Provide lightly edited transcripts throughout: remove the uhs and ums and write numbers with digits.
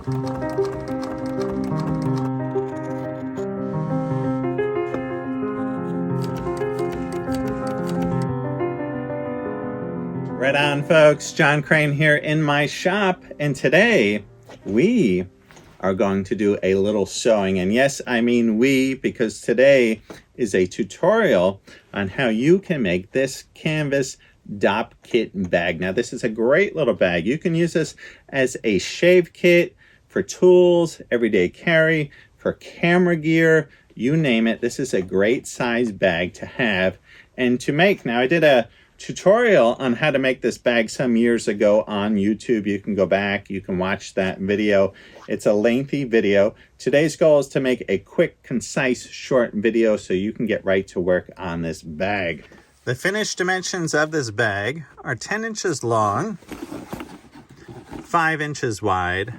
Right on, folks. Jon Crane here in my shop, and today we are going to do a little sewing. And yes, I mean we, because today is a tutorial on how you can make this canvas Dopp kit bag. Now, this is a great little bag. You can use this as a shave kit, for tools, everyday carry, for camera gear, you name it. This is a great size bag to have and to make. Now, I did a tutorial on how to make this bag some years ago on YouTube. You can go back, you can watch that video. It's a lengthy video. Today's goal is to make a quick, concise, short video so you can get right to work on this bag. The finished dimensions of this bag are 10 inches long, 5 inches wide,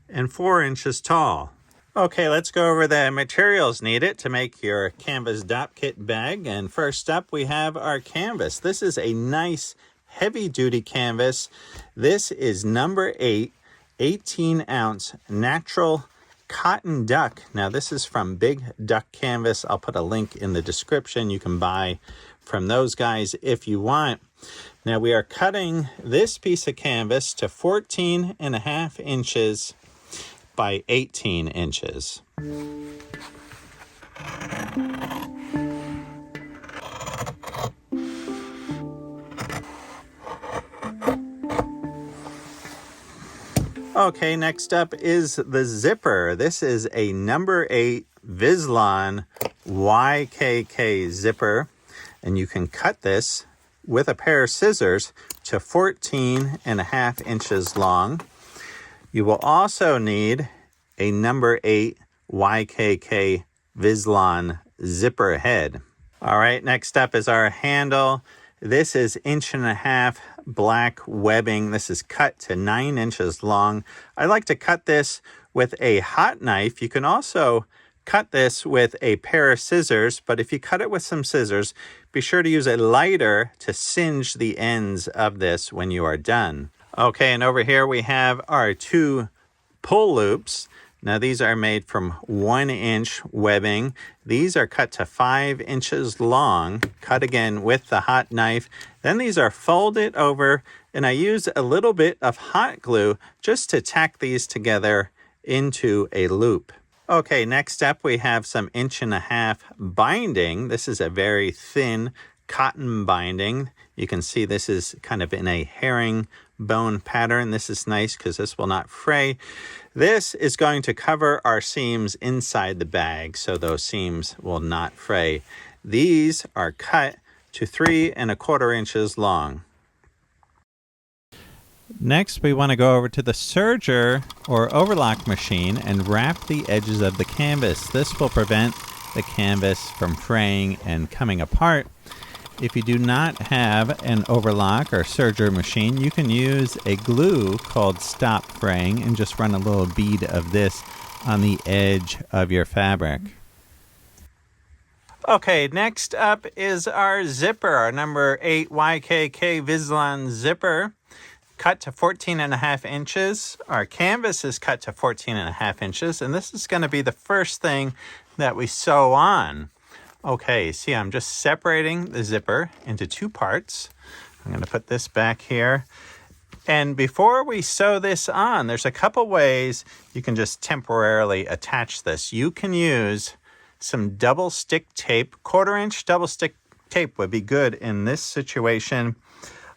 and 4 inches tall. Okay, let's go over the materials needed to make your canvas Dopp kit bag. And first up, we have our canvas. This is a nice heavy-duty canvas. This is number 8, 18-ounce natural cotton duck. Now, this is from Big Duck Canvas. I'll put a link in the description. You can buy from those guys if you want. Now, we are cutting this piece of canvas to 14.5 inches by 18 inches. Okay, next up is the zipper. This is a number 8 Vislon YKK zipper, and you can cut this with a pair of scissors to 14.5 inches long. You will also need a number 8 YKK Vislon zipper head. All right, next up is our handle. This is 1.5 inch black webbing. This is cut to 9 inches long. I like to cut this with a hot knife. You can also cut this with a pair of scissors, but if you cut it with some scissors, be sure to use a lighter to singe the ends of this when you are done. Okay, and over here we have our 2 pull loops. Now these are made from 1 inch webbing. These are cut to 5 inches long, cut again with the hot knife. Then these are folded over, and I use a little bit of hot glue just to tack these together into a loop. Okay, next up we have some 1.5 inch binding. This is a very thin cotton binding. You can see this is kind of in a herringbone pattern. This is nice because this will not fray. This is going to cover our seams inside the bag so those seams will not fray. These are cut to 3.25 inches long. Next, we want to go over to the serger or overlock machine and wrap the edges of the canvas. This will prevent the canvas from fraying and coming apart. If you do not have an overlock or serger machine, you can use a glue called Stop Fraying and just run a little bead of this on the edge of your fabric. Okay, next up is our zipper, our number 8 YKK Vislon zipper, cut to 14.5 inches. Our canvas is cut to 14.5 inches, and this is going to be the first thing that we sew on. Okay, see, I'm just separating the zipper into 2 parts. I'm going to put this back here. And before we sew this on, there's a couple ways you can just temporarily attach this. You can use some double stick tape. 1/4 inch double stick tape would be good in this situation.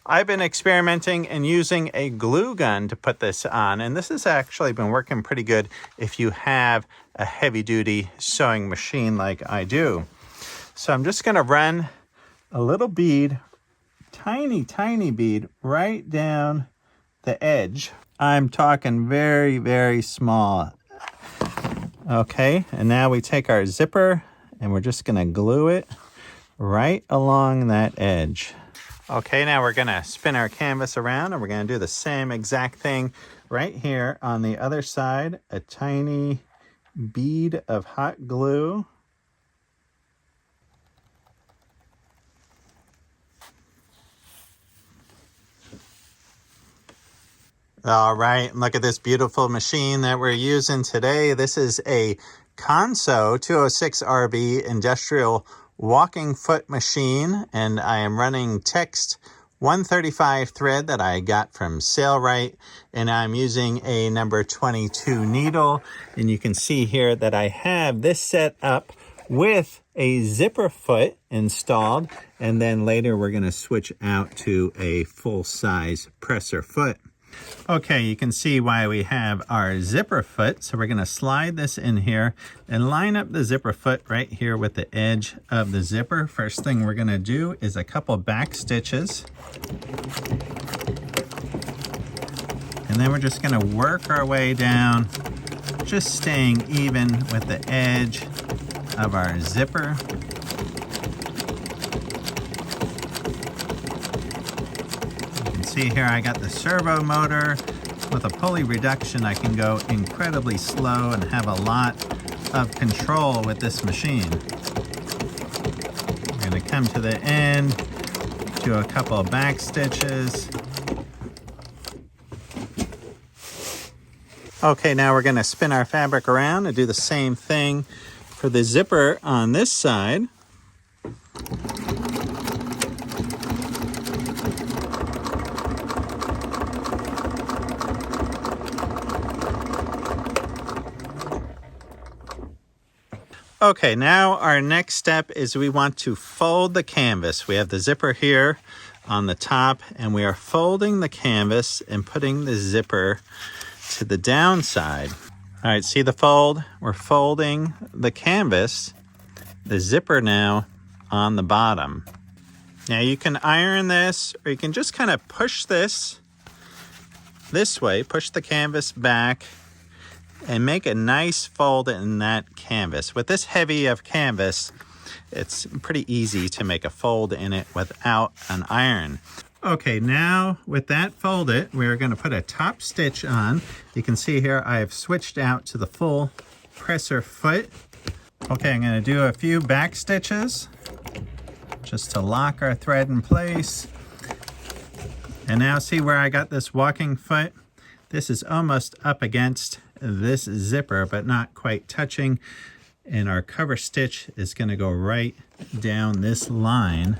I've been experimenting and using a glue gun to put this on, and this has actually been working pretty good if you have a heavy-duty sewing machine like I do. So I'm just going to run a little bead, tiny bead, right down the edge. I'm talking very, very small. Okay, and now we take our zipper and we're just going to glue it right along that edge. Okay, now we're going to spin our canvas around and we're going to do the same exact thing right here on the other side. A tiny bead of hot glue. All right, look at this beautiful machine that we're using today. This is a Conso 206RB industrial walking foot machine, and I am running text 135 thread that I got from Sailrite, and I'm using a number 22 needle. And you can see here that I have this set up with a zipper foot installed, and then later we're going to switch out to a full-size presser foot. Okay, you can see why we have our zipper foot. So we're going to slide this in here and line up the zipper foot right here with the edge of the zipper. First thing we're going to do is a couple back stitches. And then we're just going to work our way down, just staying even with the edge of our zipper. See here, I got the servo motor. With a pulley reduction, I can go incredibly slow and have a lot of control with this machine. We're going to come to the end, do a couple of back stitches. Okay, now we're going to spin our fabric around and do the same thing for the zipper on this side. Okay, now our next step is we want to fold the canvas. We have the zipper here on the top, and we are folding the canvas and putting the zipper to the downside. All right, see the fold? We're folding the canvas, the zipper now on the bottom. Now you can iron this, or you can just kind of push this way, push the canvas back, and make a nice fold in that canvas. With this heavy of canvas, it's pretty easy to make a fold in it without an iron. Okay, now with that folded, we're going to put a top stitch on. You can see here I have switched out to the full presser foot. Okay, I'm going to do a few back stitches just to lock our thread in place. And now see where I got this walking foot? This is almost up against this zipper, but not quite touching. And our cover stitch is going to go right down this line.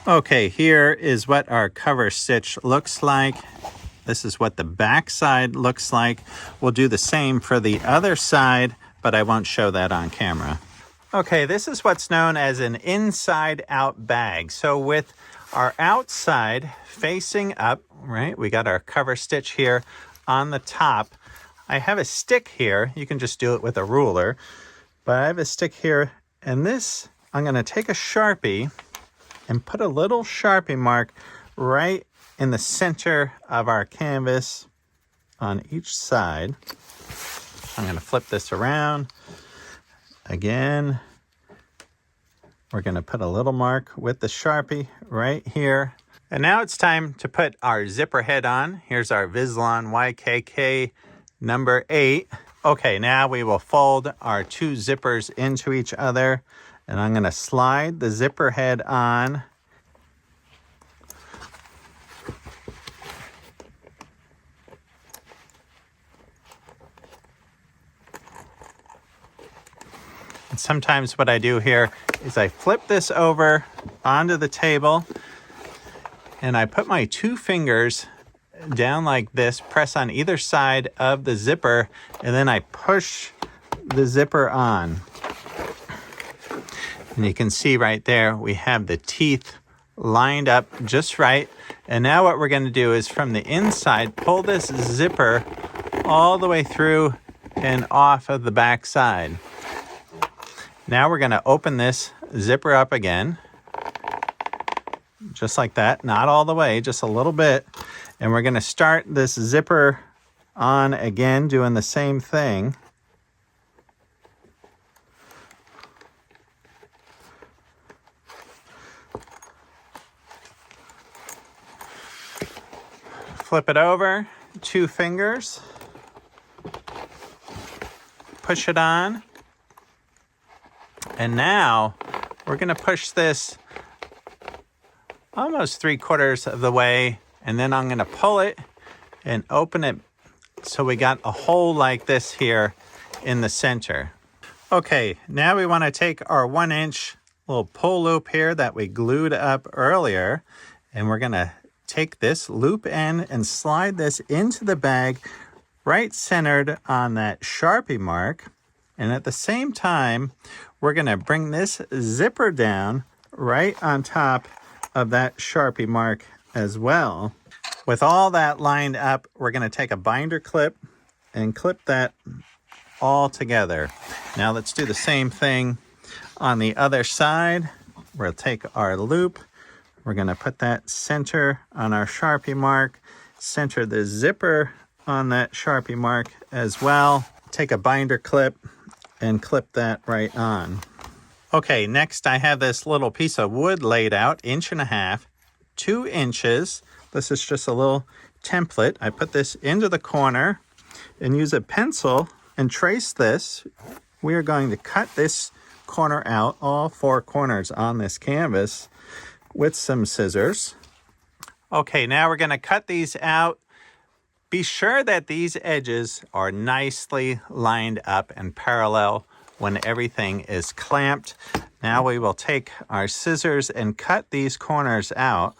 Okay, here is what our cover stitch looks like. This is what the back side looks like. We'll do the same for the other side, but I won't show that on camera. Okay, this is what's known as an inside-out bag. So with our outside facing up, right, we got our cover stitch here on the top. I have a stick here. You can just do it with a ruler, but I have a stick here, and this, I'm going to take a Sharpie and put a little Sharpie mark right in the center of our canvas on each side. I'm going to flip this around. Again, we're going to put a little mark with the Sharpie right here. And now it's time to put our zipper head on. Here's our Vislon YKK number 8. Okay, now we will fold our two zippers into each other, and I'm going to slide the zipper head on. Sometimes what I do here is I flip this over onto the table, and I put my two fingers down like this, press on either side of the zipper, and then I push the zipper on. And you can see right there, we have the teeth lined up just right. And now what we're going to do is from the inside, pull this zipper all the way through and off of the back side. Now we're going to open this zipper up again, just like that. Not all the way, just a little bit. And we're going to start this zipper on again, doing the same thing. Flip it over, 2 fingers, push it on, and now we're going to push this almost 3/4 of the way, and then I'm going to pull it and open it so we got a hole like this here in the center. Okay, now we want to take our 1-inch little pull loop here that we glued up earlier, and we're going to take this loop end and slide this into the bag right centered on that Sharpie mark. And at the same time, we're going to bring this zipper down right on top of that Sharpie mark as well. With all that lined up, we're going to take a binder clip and clip that all together. Now let's do the same thing on the other side. We'll take our loop. We're going to put that center on our Sharpie mark, center the zipper on that Sharpie mark as well. Take a binder clip and clip that right on. Okay, next I have this little piece of wood laid out, 1.5 inches, 2 inches. This is just a little template. I put this into the corner and use a pencil and trace this. We are going to cut this corner out, all 4 corners on this canvas, with some scissors. Okay, now we're going to cut these out. Be sure that these edges are nicely lined up and parallel when everything is clamped. Now we will take our scissors and cut these corners out.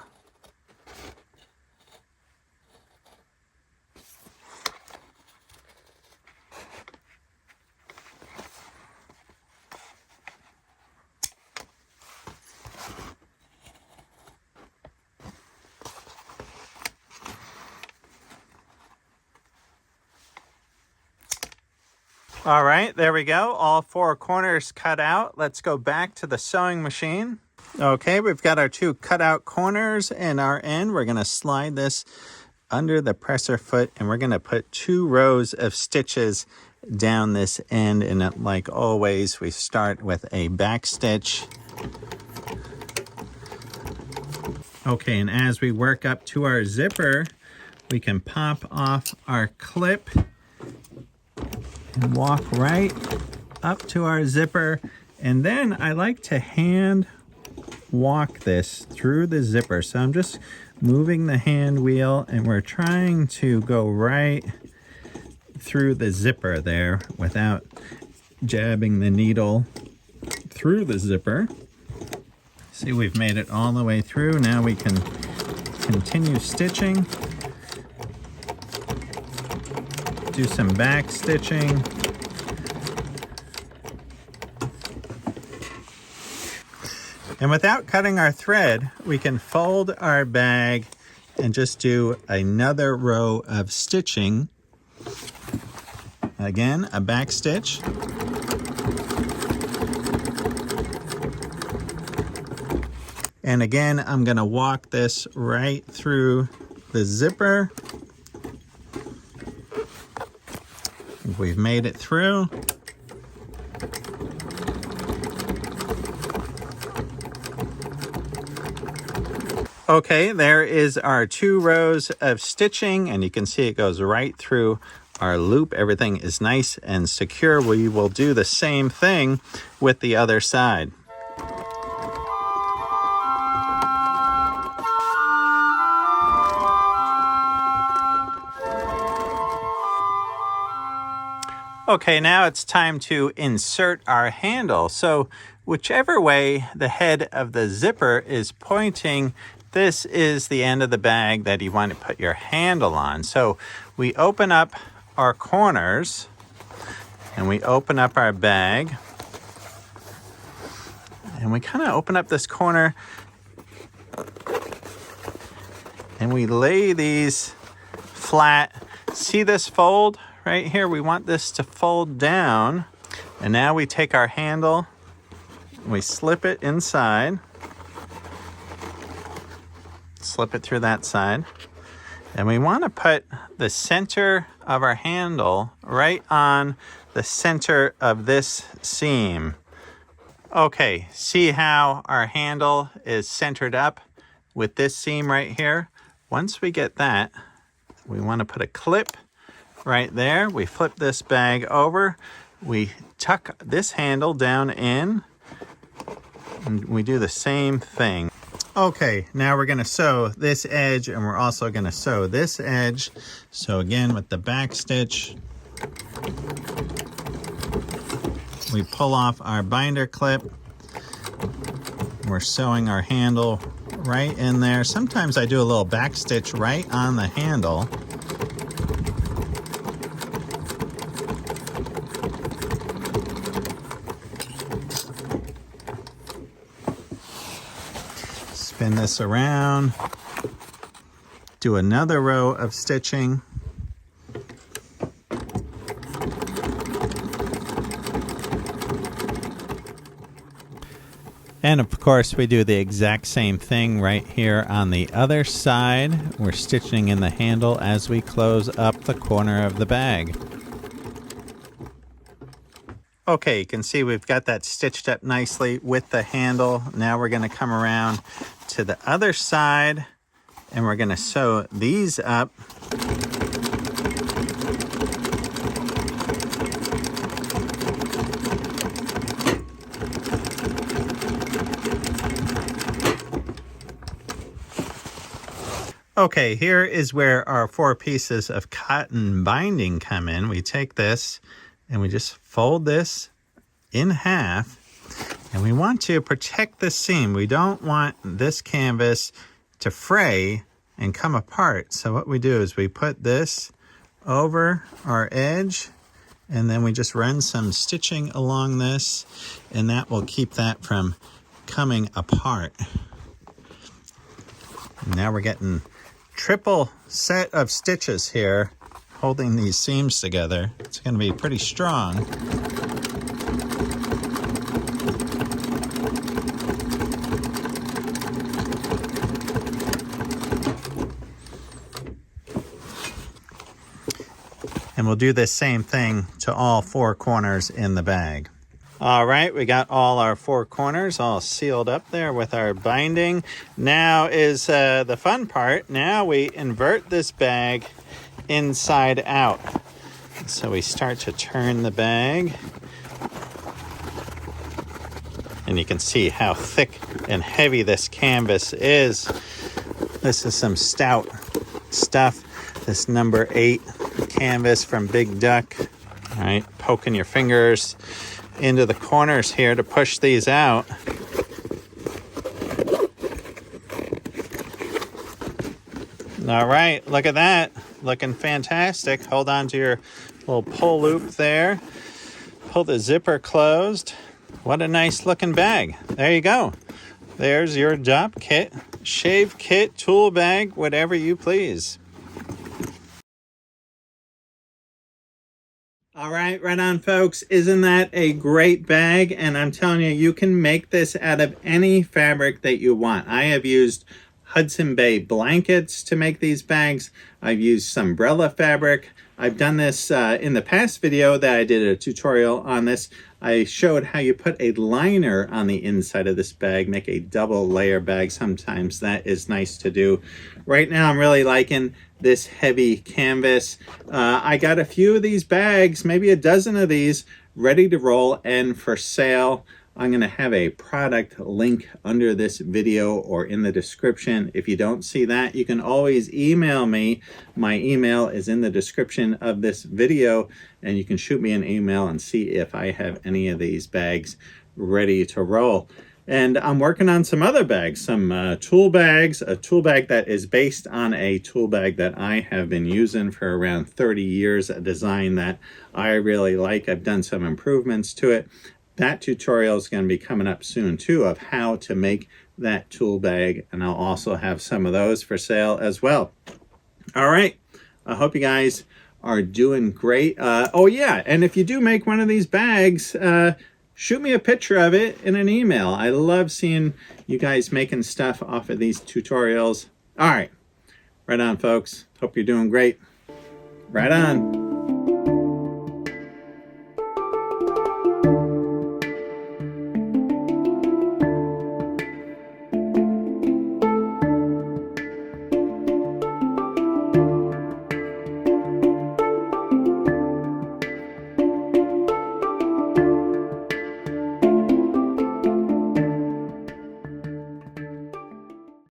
All right, there we go. All 4 corners cut out. Let's go back to the sewing machine. Okay, we've got our 2 cutout corners and our end. We're going to slide this under the presser foot, and we're going to put 2 rows of stitches down this end. And like always, we start with a back stitch. Okay, and as we work up to our zipper, we can pop off our clip and walk right up to our zipper. And then I like to hand walk this through the zipper. So I'm just moving the hand wheel and we're trying to go right through the zipper there without jabbing the needle through the zipper. See, we've made it all the way through. Now we can continue stitching. Do some back stitching. And without cutting our thread, we can fold our bag and just do another row of stitching. Again, a back stitch. And again, I'm going to walk this right through the zipper. We've made it through. Okay, there is our 2 rows of stitching, and you can see it goes right through our loop. Everything is nice and secure. We will do the same thing with the other side. Okay, now it's time to insert our handle. So whichever way the head of the zipper is pointing, this is the end of the bag that you want to put your handle on. So we open up our corners and we open up our bag. And we kind of open up this corner and we lay these flat. See this fold? Right here, we want this to fold down. And now we take our handle, we slip it inside, slip it through that side. And we want to put the center of our handle right on the center of this seam. Okay, see how our handle is centered up with this seam right here? Once we get that, we want to put a clip right there. We flip this bag over. We tuck this handle down in, and we do the same thing. Okay, now we're going to sew this edge, and we're also going to sew this edge. So again, with the back stitch, we pull off our binder clip. We're sewing our handle right in there. Sometimes I do a little back stitch right on the handle. Spin this around, do another row of stitching. And of course, we do the exact same thing right here on the other side. We're stitching in the handle as we close up the corner of the bag. Okay, you can see we've got that stitched up nicely with the handle. Now we're going to come around to the other side, and we're going to sew these up. Okay, here is where our 4 pieces of cotton binding come in. We take this and we just fold this in half, and we want to protect the seam. We don't want this canvas to fray and come apart. So what we do is we put this over our edge, and then we just run some stitching along this, and that will keep that from coming apart. Now we're getting triple set of stitches here holding these seams together. It's going to be pretty strong. And we'll do this same thing to all 4 corners in the bag. All right, we got all our 4 corners all sealed up there with our binding. Now is the fun part. Now we invert this bag inside out. So we start to turn the bag. And you can see how thick and heavy this canvas is. This is some stout stuff. This number 8 canvas from Big Duck. All right, poking your fingers into the corners here to push these out. All right, look at that. Looking fantastic. Hold on to your little pull loop there. Pull the zipper closed. What a nice looking bag. There you go. There's your Dopp kit, shave kit, tool bag, whatever you please. All right, right on, folks. Isn't that a great bag? And I'm telling you, you can make this out of any fabric that you want. I have used Hudson Bay blankets to make these bags. I've used Umbrella fabric. I've done this in the past video that I did a tutorial on this. I showed how you put a liner on the inside of this bag, make a double layer bag. Sometimes that is nice to do. Right now, I'm really liking this heavy canvas. I got a few of these bags, maybe a dozen of these, ready to roll and for sale. I'm going to have a product link under this video or in the description. If you don't see that, you can always email me. My email is in the description of this video, and you can shoot me an email and see if I have any of these bags ready to roll. And I'm working on some other bags, some tool bags, a tool bag that is based on a tool bag that I have been using for around 30 years, a design that I really like. I've done some improvements to it. That tutorial is going to be coming up soon too, of how to make that tool bag, and I'll also have some of those for sale as well. All right, I hope you guys are doing great. Oh yeah, and if you do make one of these bags, shoot me a picture of it in an email. I love seeing you guys making stuff off of these tutorials. All right, right on, folks. Hope you're doing great. Right on.